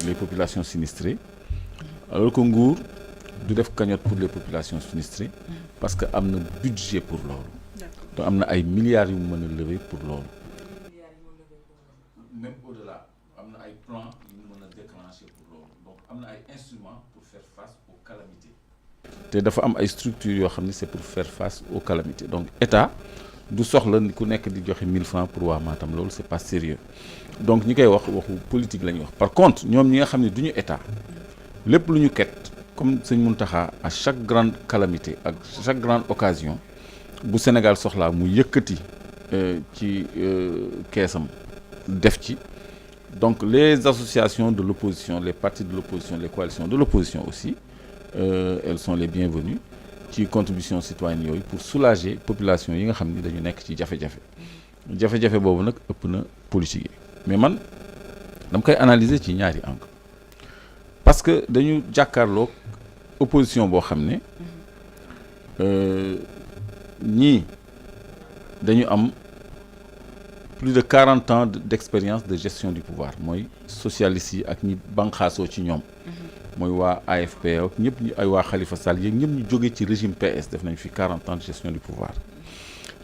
les populations sinistrées alors que nguur du def cagnotte pour les populations sinistrées parce que am na budget pour loolu te am na ay milliards yu mu mën a lever pour loolu même au-delà am na ay plans yu mu mën a déclencher pour loolu donc am na ay instruments pour faire face aux calamités te dafa am ay structures yoo xam ne c'est pour faire face aux calamités donc état du soxla ku nekk di joxe 1000 francs pour waa Matam loolu c'est pas sérieux donc ñi koy wax waxu politique la ñuy wax par contre ñoom ñi nga xam ne du ñu état lépp lu ñu ket comme sëñ Mountakha à chaque grande calamité ak chaque grande occasion bu Sénégal soxlaa mu yëkkati ci keesam def ci donc les associations de l'opposition les partis de l'opposition les coalitions de l'opposition aussi elles sont les bienvenues ci contribution citoyenne yooyu pour soulager population yi nga xam ni dañu nekk ci jafe-jafe boobu nag ëpp na politique mais man dama koy analyser ci ñaari angle parce que dañu jàkkaarloog opposition boo xam ne ñii dañu am plus de 40 ans d'expérience de gestion du pouvoir mooy socialistes yi ak ñi banqaasoo ci ñoom mooy waa AFP ak ñëpp ñu ay waa Khalifa Sall yi ñëpp ñu jógee ci régime PS def nañ fi 40 ans de gestion du pouvoir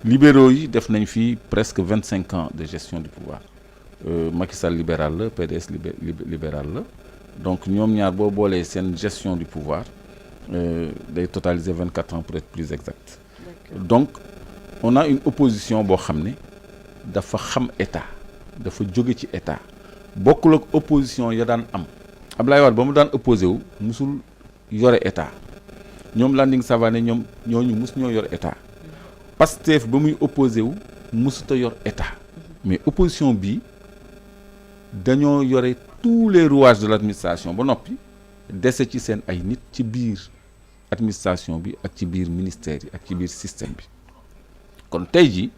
libéraux yi def nañ fi presque 25 ans de gestion du pouvoir Macky Sall libéral la PDS libéral la donc ñoom ñaar boo boolee seen gestion du pouvoir day totaliser 24 ans pour être plus exact donc on a une opposition boo xam ne dafa xam état dafa jóge ci état bokkul ak opposition ya daan am Abdoulaye Wade ba mu daan opposé wu musul yore état ñoom Landing Savané ñoom ñooñu mus ñoo yor état Pastef ba muy opposé wu musuta yor état mais opposition bii dañoo yore tous les rouages de l'administration ba noppi dese ci seen ay nit ci biir administration bi ak ci biir ministère yi ak ci biir système bi kon tey jii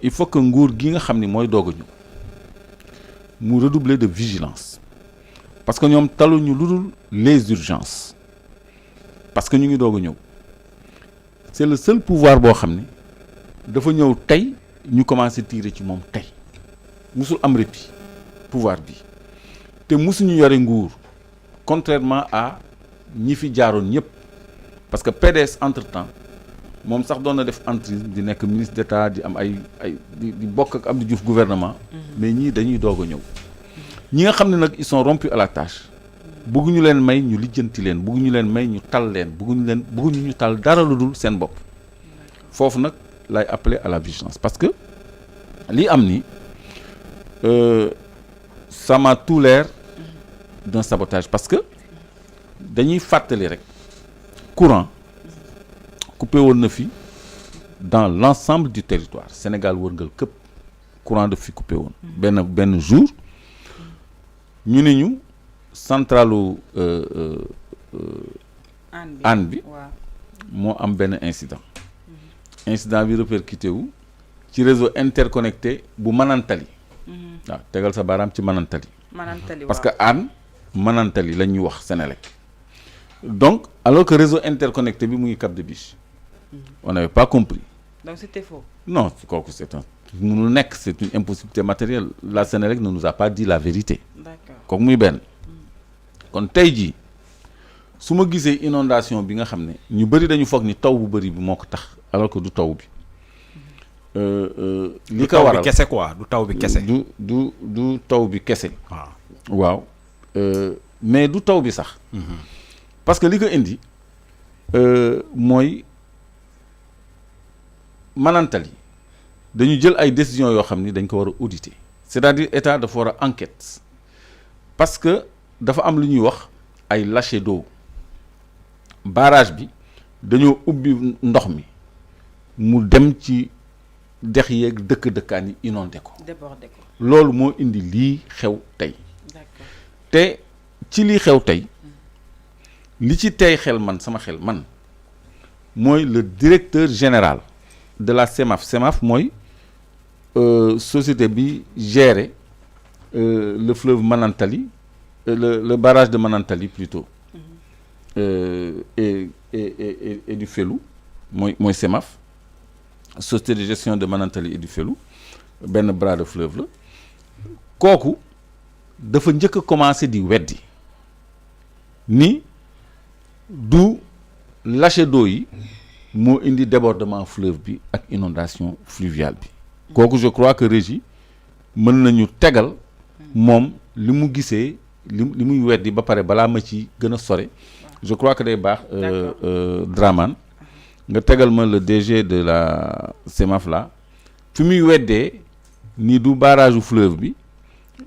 il faut que nguur gi nga xam ni mooy doog a ñëw mu redoubler de vigilance parce que ñoom taluñu lu dul les urgences parce que ñu ngi doog a ñëw c'est le seul pouvoir boo xam ne dafa ñëw tey ñu commencé tirer ci moom tey musul am répit pouvoir bi te musuñu yore nguur contrairement à ñi fi jaaroon ñëpp parce que PDS entre-temps moom sax doon na def entrise di nekk ministre d'État di am ay di bokk ak Abdou Diouf gouvernement mais ñii dañuy doog a ñëw ñi nga xam ne nag ils sont rompus à la tâche bëgguñu leen may ñu lijjanti leen bëgguñu leen may ñu tal leen bëgguñu ñu tal dara lu dul seen bopp foofu nag lay appeler à la vigilance parce que lii am ni ça m'a tout l'air d'un sabotage parce que dañuy fàttali rek courant coupé woon na fi dans l'ensemble du territoire Sénégal wërngal këpp courant daf fi coupé woon benn jour ñu ne ñu centralu Hann bi moo am benn incident bi répercuté wu ci réseau interconnecté bu Manantali waaw tegal sa baaraam ci Manantali parce que Hann Manantali la ñuy wax Sénélec donc alors que réseau interconnecté bi mu ngi Cap de Biche on n'avait pas compris donc c'était faux non kooku c'est mënul nekk c'est une impossibilité matérielle la Sénélec ne nous a pas dit la vérité d'accord kooku muy benn kon tey jii su ma gisee inondation bi nga xam ne ñu bëri dañu foog ni taw bu bëri bi moo ko tax alors que du taw bi li ko waral kese quoi du taw bi kese du taw bi kese waaw mais du taw bi sax parce que li ko indi mooy Manantali dañu jël ay décisions yoo xam ni dañ ko war a auditer c'est-à-dire état dafa war a enquête parce que dafa am lu ñuy wax ay lâcher d'eau barrage bi dañoo ubbi ndox mi mu dem ci dex yeeg dëkkaan yi inondé ko loolu moo indi lii xew tey te ci lii xew tey li ci tey xel man sama xel man mooy le directeur général de la CEMAF mooy société bi gère le fleuve Manantali le barrage de Manantali plutôt et du Fellou mooy CEMAF société de gestion de Manantali et du Fellou benn bras de fleuve la kooku dafa njëkk a commencé di weddi ni du lâcher d'eau yi moo indi débordement fleuve bi ak inondation fluviale bi kooku je crois que Régie mën nañu tegal moom li mu gisee li muy weddi ba pare balaa ma ci gën a sore je crois que day baax Dramane nga tegal ma le DG de la CEMAFLA fi muy weddee ni du barrage u fleuve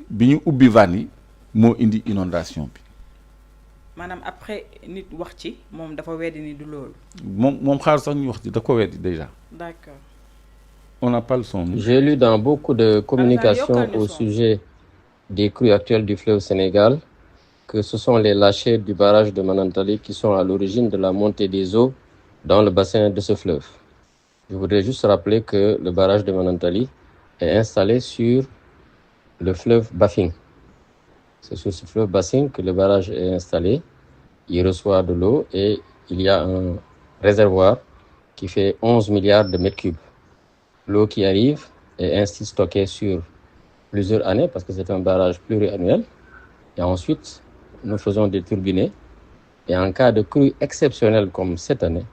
bi ñu ubbi vanne yi moo indi inondation bi maanaam après nit wax ci moom dafa weddi ni du loolu moom xaar sax ñu wax ci da ko weddi déjà. D'accord. On n'a pas le son. J'ai lu dans beaucoup de communications au sujet des crues actuelles du fleuve Sénégal que ce sont les lâchers du barrage de Manantali qui sont à l'origine de la montée des eaux dans le bassin de ce fleuve. Je voudrais juste rappeler que le barrage de Manantali est installé sur le fleuve Bafing. C'est sur ce fleuve Bafing que le barrage est installé. Il reçoit de l'eau et il y a un réservoir qui fait 11 milliards de mètres cubes. L'eau qui arrive est ainsi stockée sur plusieurs années parce que c'est un barrage pluriannuel. Et ensuite, nous faisons des turbinés. Et en cas de crue exceptionnelle comme cette année,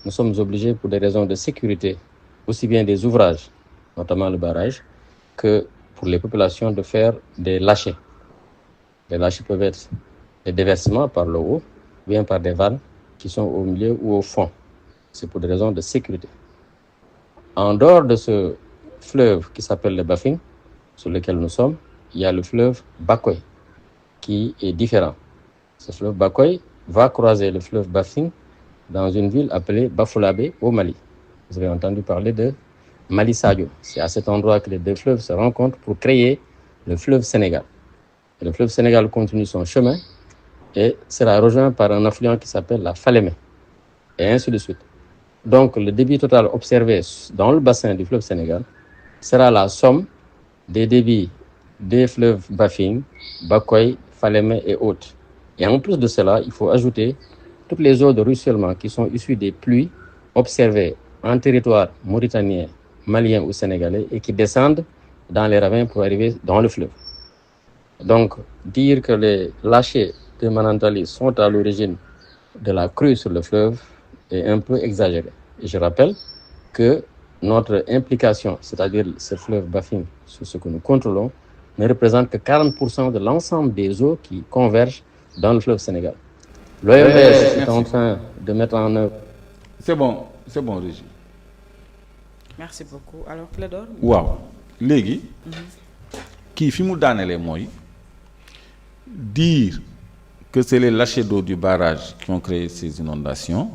nous sommes obligés pour des raisons de sécurité, aussi bien des ouvrages, notamment le barrage, que pour les populations de faire des lâchers. Les lâchers peuvent être des déversements par le haut, bien par des vannes qui sont au milieu ou au fond. C'est pour des raisons de sécurité. En dehors de ce fleuve qui s'appelle le Bafing, sur lequel nous sommes, il y a le fleuve Bakoy, qui est différent. Ce fleuve Bakoy va croiser le fleuve Bafing dans une ville appelée Bafoulabé au Mali. Vous avez entendu parler de Mali Sadio. C'est à cet endroit que les deux fleuves se rencontrent pour créer le fleuve Sénégal. Et le fleuve Sénégal continue son chemin et sera rejoint par un affluent qui s'appelle la Falémé, et ainsi de suite. Donc, le débit total observé dans le bassin du fleuve Sénégal sera la somme des débits des fleuves Bafing, Bakoy, Falémé et autres. Et en plus de cela, il faut ajouter toutes les eaux de ruissellement qui sont issues des pluies observées en territoire mauritanien, malien ou sénégalais et qui descendent dans les ravins pour arriver dans le fleuve. Donc, dire que les lâchers de Manantali sont à l'origine de la crue sur le fleuve est un peu exagéré. Et je rappelle que notre implication, c'est-à-dire ce fleuve Bafing, sur ce que nous contrôlons, ne représente que 40% de l'ensemble des eaux qui convergent dans le fleuve Sénégal. L'OMS est en train de mettre en œuvre. C'est bon, Régie. Merci beaucoup. Alors, Clédor. waaw léegi kii fi mu daanelee mooy dire que c'est les lâchers d'eau du barrage qui ont créé ces inondations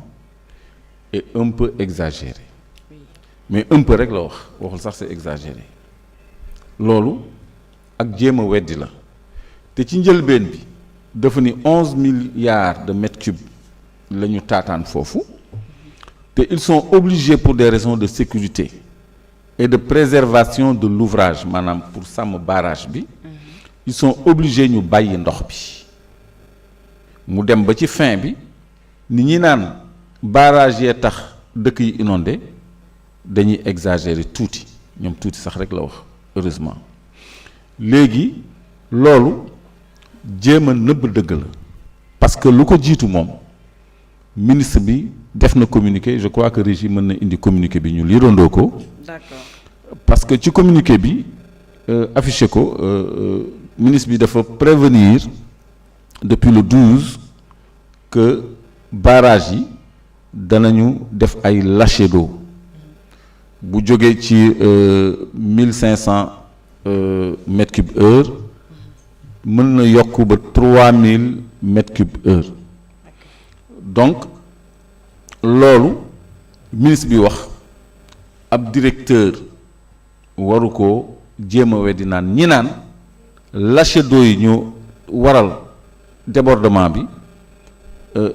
est un peu exagéré. Oui. Mais un peu rek la waxul sax c'est exagéré loolu ak jéem a weddi la te ci njëlbeen bi dafa ni 11 milliards de mètres cubes la ñu taataan foofu te ils sont obligés pour des raisons de sécurité et de préservation de l'ouvrage maanaam pour sàmm barrage bi ils sont obligés ñu bàyyi ndox bi mu dem ba ci fin bi ni ñi naan barrage yee tax dëkk yi inondé dañuy exagérer tuuti ñoom tuuti sax rek la wax heureusement léegi loolu jéem a nëbb dëgg la parce que lu ko jiitu moom ministre bi def na communiqué je crois que Régie mën na indi communiqué bi ñu liirandoo ko. D'accord. Parce que ci communiqué bi affiché ko ministre bi dafa prévenir depuis le 12 que barrage yi danañu def ay lâchers d'eau bu jógee ci 1500 mètres cubes heure mën na yokk ba 3000 mètres cubes heure donc loolu ministre bi wax ab directeur waru ko jéem a weddi naan ñi naan lâcher d'eau yi ñu waral débordement bi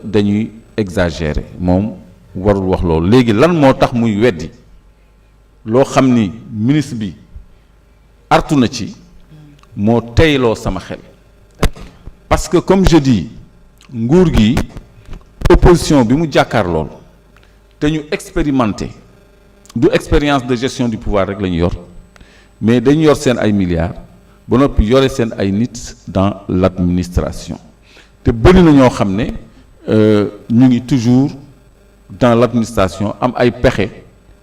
dañuy exagérer moom warul wax loolu léegi lan moo tax muy weddi loo xam ni ministre bi artu na ci moo teyloo sama xel parce que comme je dis nguur gi opposition bi mu jàkkaar lool te ñu expérimenté du expérience de gestion du pouvoir rek la ñu yor mais dañu yor seen ay milliards ba noppi yore seen ay nit dans l'administration te bëri na ñoo xam ne ñu ngi toujours dans l'administration am ay pexe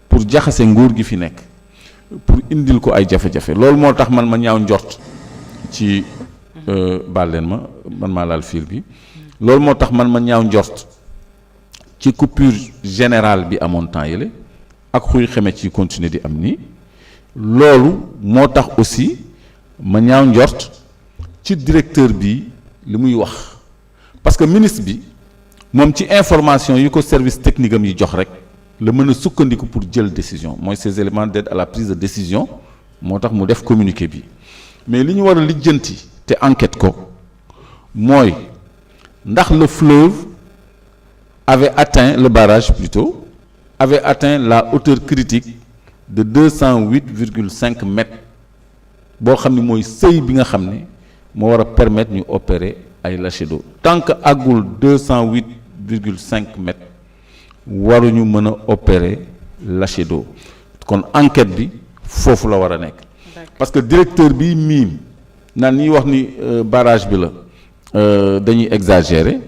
pour jaxase nguur gi fi nekk pour indil ko ay jafe-jafe loolu moo tax man ma ñaaw njort ci baal leen man maa laal fil bi loolu moo tax man ma ñaaw njort ci coupure générale bi amoon temps yële ak xuy xeme ci continuer di am nii loolu moo tax aussi ma ñaaw njort ci directeur bi li muy wax parce que ministre bi moom ci information yi ko service technique am yi jox rek la mën a sukkandiku pour jël décision mooy ces éléments d'aide à la prise de décision moo tax mu def communiqué bi mais li ñu war a lijjanti te enquête ko mooy ndax le fleuve avait atteint le barrage plutôt avait atteint la hauteur critique de 208,5 mètres boo xam ne mooy seuil bi nga xam ne moo war a permettre ñu opérer ay lâcher d'eau tant que àggul 208,5 mètres waruñu mën a opérer lâcher d'eau kon enquête bi foofu la war a nekk parce que directeur bi miim naan ñuy wax ni barrage bi la dañuy exagérer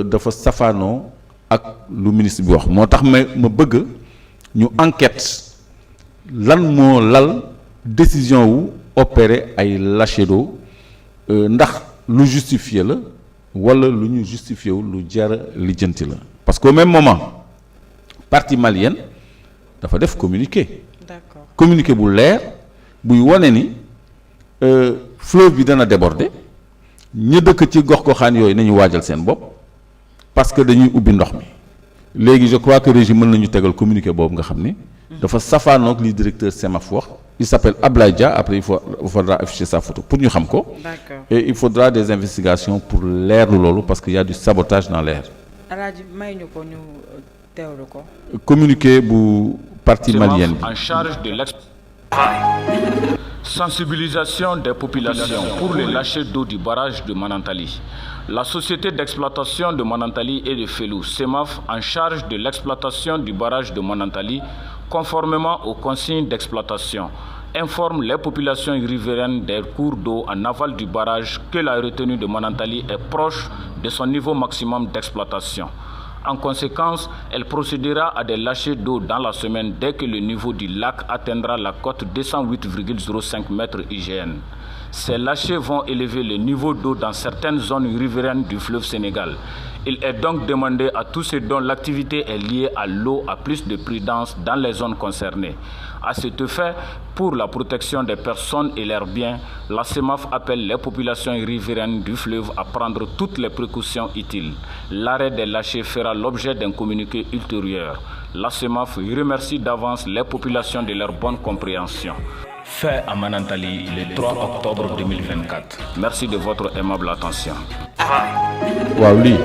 dafa safaanoo ak lu ministre bi wax moo tax ma bëgg ñu enquête lan moo lal décision wu opérer ay lâcher d'eau ndax lu justifié la wala lu ñu justifié wu lu jar lijjanti la parce qu'au même moment partie malienne dafa def communiqué. D'accord. Communiqué bu leer buy wane ni fleuve bi dana déborder ña dëkk ci gox-goxaan yooyu nañu waajal seen bopp parce que dañuy ubbi ndox mi léegi je crois que régime mën nañu tegal communiqué boobu nga xam ni dafa safaanoog li directeur SEMAF wax il s'appelle Ablaye Dia après il faudra afficher sa photo pour ñu xam ko. D'accord. Et il faudra des investigations pour leerlu loolu parce qu'il y a du sabotage dans l'air. Alaaji may ñu ko ñu teewlu ko. Communiqué bu partie malienne bi. En charge de sensibilisation des populations pour le lâcher d'eau du barrage de Manantali. La société d'exploitation de Manantali et de Felou, SEMAF, en charge de l'exploitation du barrage de Manantali, conformément aux consignes d'exploitation, informe les populations riveraines des cours d'eau en aval du barrage que la retenue de Manantali est proche de son niveau maximum d'exploitation. En conséquence, elle procédera à des lâchers d'eau dans la semaine dès que le niveau du lac atteindra la cote 208,05 mètres IGN. Ces lâchers vont élever le niveau d'eau dans certaines zones riveraines du fleuve Sénégal. Il est donc demandé à tous ceux dont l'activité est liée à l'eau à plus de prudence dans les zones concernées. À cet effet, pour la protection des personnes et leurs biens, la SEMAF appelle les populations riveraines du fleuve à prendre toutes les précautions utiles. L'arrêt des lâchers fera l'objet d'un communiqué ultérieur. La SEMAF remercie d'avance les populations de leur bonne compréhension. Fait à Manantali le 3 octobre 2024. Merci de votre aimable attention. waaw lii.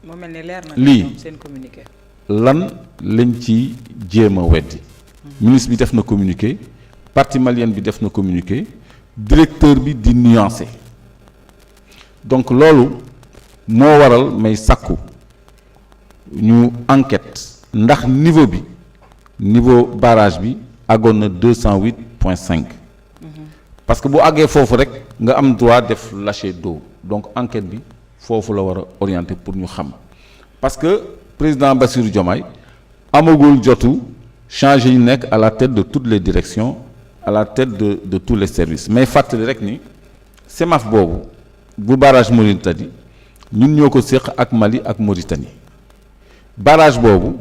moo mel ni leer na. lii seen communiqué. lan lañ ci jéem a weddi. ministre bi def na communiqué partie malienne bi def na communiqué directeur bi di nuancé donc loolu moo waral may sàkku ñu enquête ndax niveau barrage bi àggoon na 208,5 parce que bu àggee foofu rek nga am droit def lâcher d'eau donc enquête bi foofu la war a orienter pour ñu xam parce que président Bassirou Diomaye amagul jotu changer ñu nekk à la tête de toutes les directions à la tête de tous les services mais fàttali rek ni SEMAF boobu bu barrage Mauritanie ñun ñoo ko séq ak Mali ak Mauritanie barrage boobu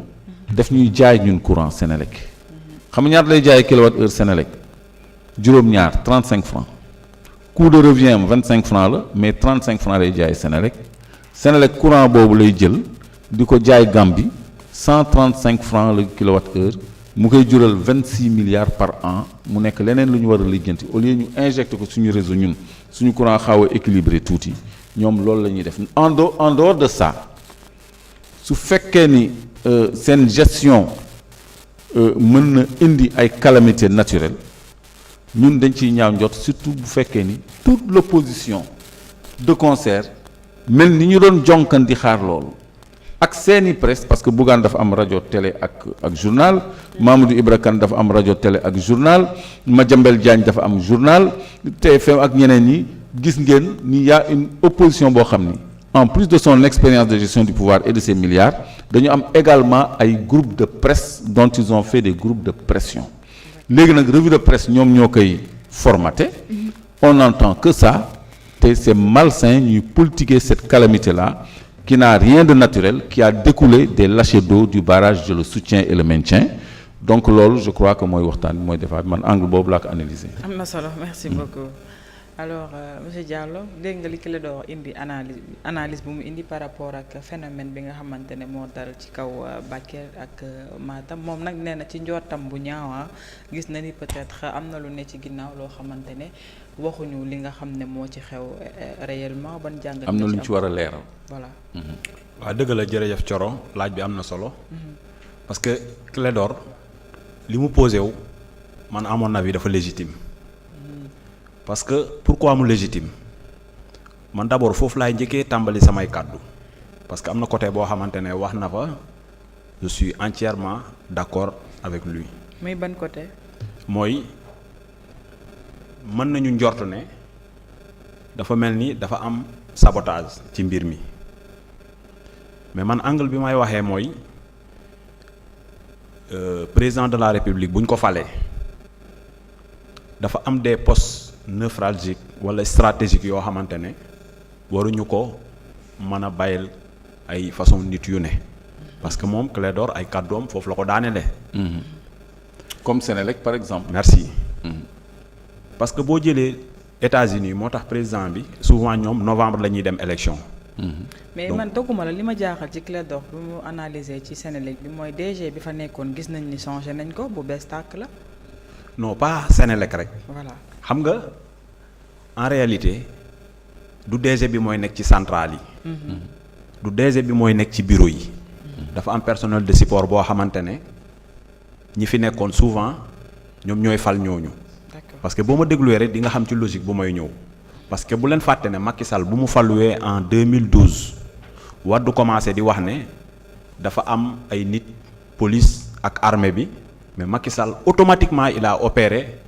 daf ñuy jaay ñun courant Sénélec xam nga ñaata lay jaay kilowatt-heure Sénélec juróom-ñaar 35 francs coût de revient am 25 francs la mais 35 francs lay jaay Sénélec courant boobu lay jël di ko jaay Gambie 135 francs le kilowatt-heure mu koy jural 26 milliards par an mu nekk leneen lu ñu war a lijjanti au lieu ñu injecté ko suñu réseau ñun suñu courant xaw a équilibré tuuti ñoom loolu la ñuy def en dehors de ça su fekkee ni seen gestion mën na indi ay calamités naturelles ñun dañ ciy ñaaw njot surtout bu fekkee ni toute l'opposition de concert mel ni ñu doon jonkan di xaar loolu ak seeni presse parce que Bougane dafa am rajo télé ak journal Mamadou Ibra Kane dafa am rajo télé ak journal Madiambel Diagne dafa am journal TFM ak ñeneen ñi gis ngeen ni y a une opposition boo xam ni en plus de son expérience de gestion du pouvoir et de ses milliards dañu am également ay groupes de presse dont ils ont fait des groupes de pression léegi nag revue de presse ñoom ñoo koy formaté on n'entend que ça te c'est malsain ñuy politiquer cette calamité là qui n'a rien de naturel qui a découlé des lâchers d'eau du barrage Je le soutiens et le maintiens donc loolu je crois que mooy waxtaan bi mooy defaat man angle boobu laa ko analyser. am na solo merci beaucoup. Alors monsieur Diallo dégg nga li Clédor indi analyse bu mu indi par rapport ak phénomène bi nga xamante ne moo dal ci kaw Bakel ak Matam moom nag nee na ci njortam bu ñaawa gis na ni peut-être am na lu ne ci ginnaaw loo xamante ne waxuñu li nga xam ne moo ci xew réellement ban jàngat. am na lu ñu ci war a leeral. voilà. waaw dëgg la jërëjëf Thioro laaj bi am na solo. parce que Clédor li mu posé wu man à mon avis dafa légitime. parce que pourquoi mu légitime man d'abord foofu laay njëkkee tàmbali samay kàddu parce que am na côté boo xamante ne wax na fa je suis entièrement d'accord avec lui. muy ban côté. mooy mën nañu njort ne dafa mel ni dafa am sabotage ci mbir mi mais man angle bi may waxee mooy président de la République bu ñu ko falee dafa am des postes névralgique wala stratégique yoo xamante ne waruñu ko mën a bàyyil ay façon nit yu ne parce que moom Clédor ay kàddoom foofu la ko daanelee. comme Sénélec par exemple. merci. parce que boo jëlee États-Unis moo tax président bi souvent ñoom novembre la ñuy dem élection. mais man dogguma la li ma jaaxal ci Clédor bi mu analyser ci Sénélec bi mooy DG bi fa nekkoon gis nañ ni changé nañ ko bu bees tàkk la. non pas Sénélec rek. voilà. xam nga en réalité du DG bi mooy nekk ci centrale yi. du DG bi mooy nekk ci bureau yi. dafa am personnel de support boo xamante ne ñi fi nekkoon souvent ñoom ñooy fal ñooñu. parce que boo ma dégluwee rek di nga xam ci logique bu may ñëw. parce que bu leen fàtte ne Macky Sall bu mu faluwee en 2012 Wade commencé di wax ne dafa am ay nit police ak armée bi mais Macky Sall automatiquement il a opéré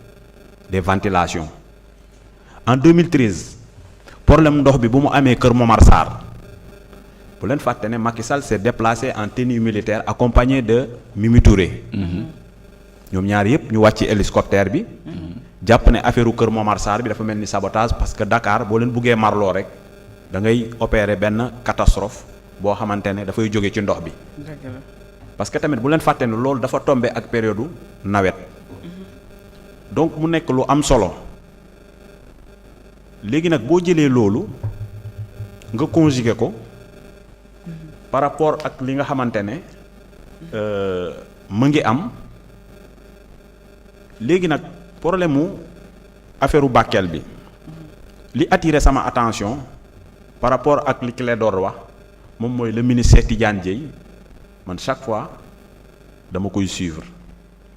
des ventilations en 2013 problème ndox bi bu mu amee Kër Momar Sarr bu leen fàtte ne Macky Sall s'est déplacé en tenue militaire accompagné de Mimi Touré. ñoom ñaar yëpp ñu wàcc hélicoptère bi. jàpp ne affaire u Kër Momar Sarr bi dafa mel ni sabotage parce que Dakar boo leen buggee marloo rek da ngay opérer benn catastrophe boo xamante ne dafay jóge ci ndox bi. parce que tamit bu leen fàtte ne loolu dafa tombé ak période nawet. donc mu nekk lu am solo léegi nag boo jëlee loolu nga conjuguer ko par rapport ak li nga xamante ne mu ngi am léegi nag problème mu affaire u Bakel bi li attiré sama attention par rapport ak li Clédor wax moom mooy le ministre Cheikh Tidiane Dièye man chaque fois dama koy suivre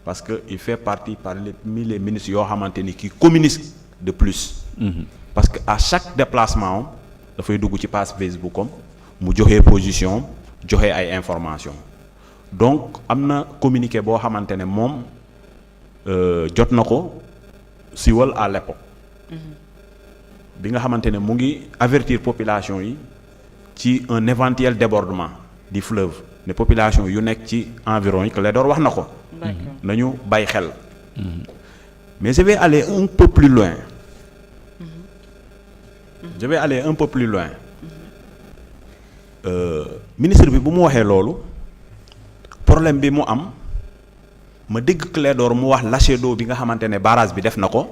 parce que il fait partie parmi les ministres yoo xamante ni qui communiquent de plus. parce que à chaque déplacement am dafay dugg ci page Facebook am mu joxe position am joxe ay informations donc am na communiqué boo xamante ne moom jot na ko siwal à l'époque. bi nga xamante ne mu ngi avertir population yi ci un éventuel débordement du fleuve ne population yu nekk ci environ yi Clédor wax na ko. nañu bàyyi xel. mais je vais aller un peu plus loin. Ministre bi bu mu waxee loolu problème bi mu am ma dégg Clédor mu wax lâcher d'eau bi nga xamante ne barrage bi def na ko.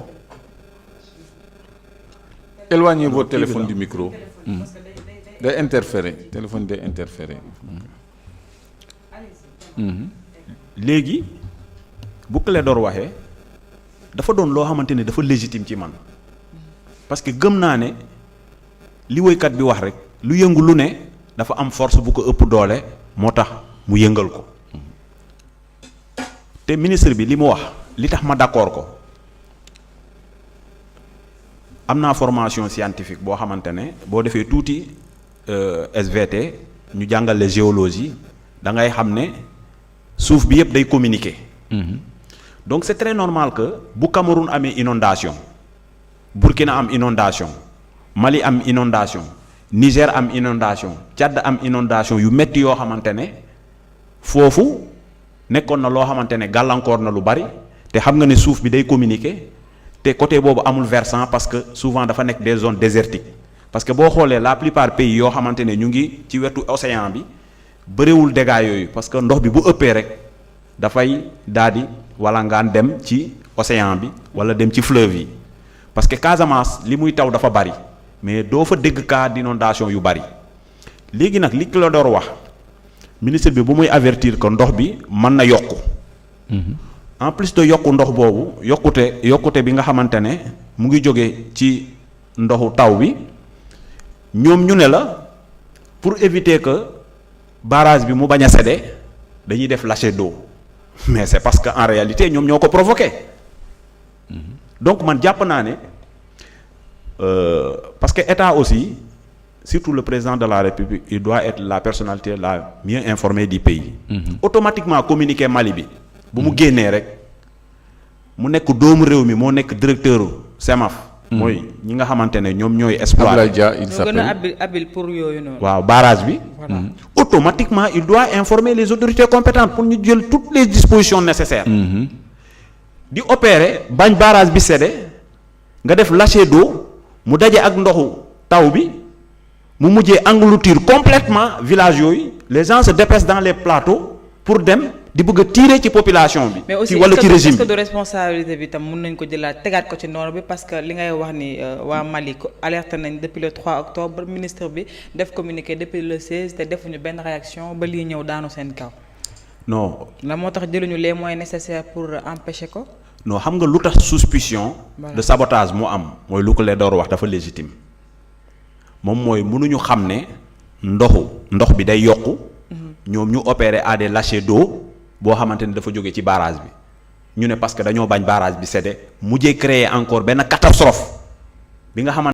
Éloignez votre téléphone du micro. day interférer téléphone day interférer. léegi bu Clédor waxee dafa doon loo xamante ne dafa légitime ci man parce que gëm naa ne li woykat bi wax rek lu yëngu lu ne dafa am force bu ko ëpp doole moo tax mu yëngal ko te ministre bi li mu wax li tax ma d'accord ko am naa formation scientifique boo xamante ne boo defee tuuti SVT ñu jàngale géologie da ngay xam ne suuf bi yëpp day communiquer. Donc c'est très normal que bu Cameroun amee inondation Burkina am inondation Mali am inondation Niger am inondation Tchad am inondation yu metti yoo xamante ne foofu nekkoon na loo xamante ne gàllankoor na lu bari te xam nga ne suuf bi day communiquer te côté boobu amul versant parce que souvent dafa nekk des zones désertiques parce que boo xoolee la plupart pays yoo xamante ne ñu ngi ci wetu océan bi bëriwul dégâts yooyu parce que ndox bi bu ëppee rek dafay daal di wala ngaan dem ci océan bi wala dem ci fleuve yi parce que Casamance li muy taw dafa bari mais doo fa dégg cas d'inondation yu bari léegi nag li Clédor wax ministre bi bu muy avertir que ndox bi mën na yokku en plus de yokku ndox boobu yokkute bi nga xamante ne mu ngi jóge ci ndoxu taw bi ñoom ñu ne la pour éviter que barrage bi mu bañ a céder dañuy def lâcher d'eau mais c'est parce que en réalité ñoom ñoo ko provoqué donc man jàpp naa ne parce que état aussi surtout le président de la République il doit être la personnalité la mieux informée du pays. Automatiquement communiqué Mali bi bu mu génnee rek mu nekk doomu réew mi moo nekk directeur CEMAF. mooy ñi nga xamante ne ñoom ñooy exploiter. Abdoulaye Dia il s'appelle gën a habile pour yooyu noonu. waaw barrage bi. Voilà. Automatiquement il doit informer les autorités compétentes pour ñu jël toutes les dispositions nécessaires. di opérer bañ barrage bi cédé nga def lâcher d'eau mu daje ak ndoxu taw bi mu mujjee engloutir complètement village yooyu les gens se dépêchent dans les plateaux pour dem di bëgg a tirer ci population bi. mais aussi ci wala ci régime est-ce que de responsabilité bi tam mën nañ ko jëlaat tegaat ko ci noonu bi parce que li ngay wax ni waa Mali ko alerté nañ depuis le 3 octobre ministre bi def communiqué depuis le 16 te defuñu benn réaction ba lii ñëw daanu seen kaw. non la moo tax jëluñu les moyens nécessaires pour empêcher ko. non xam nga lu tax suspicion Voilà. de sabotage mu am mooy lu ko Clédor wax dafa légitime moom mooy mënuñu xam ne ndox bi day yokku ñoom ñu opérer à des lâchers d'eau boo xamante ne dafa jóge ci barrage bi ñu ne parce que dañoo bañ barrage bi cédé mujjee créer encore benn catastrophe bi nga xamante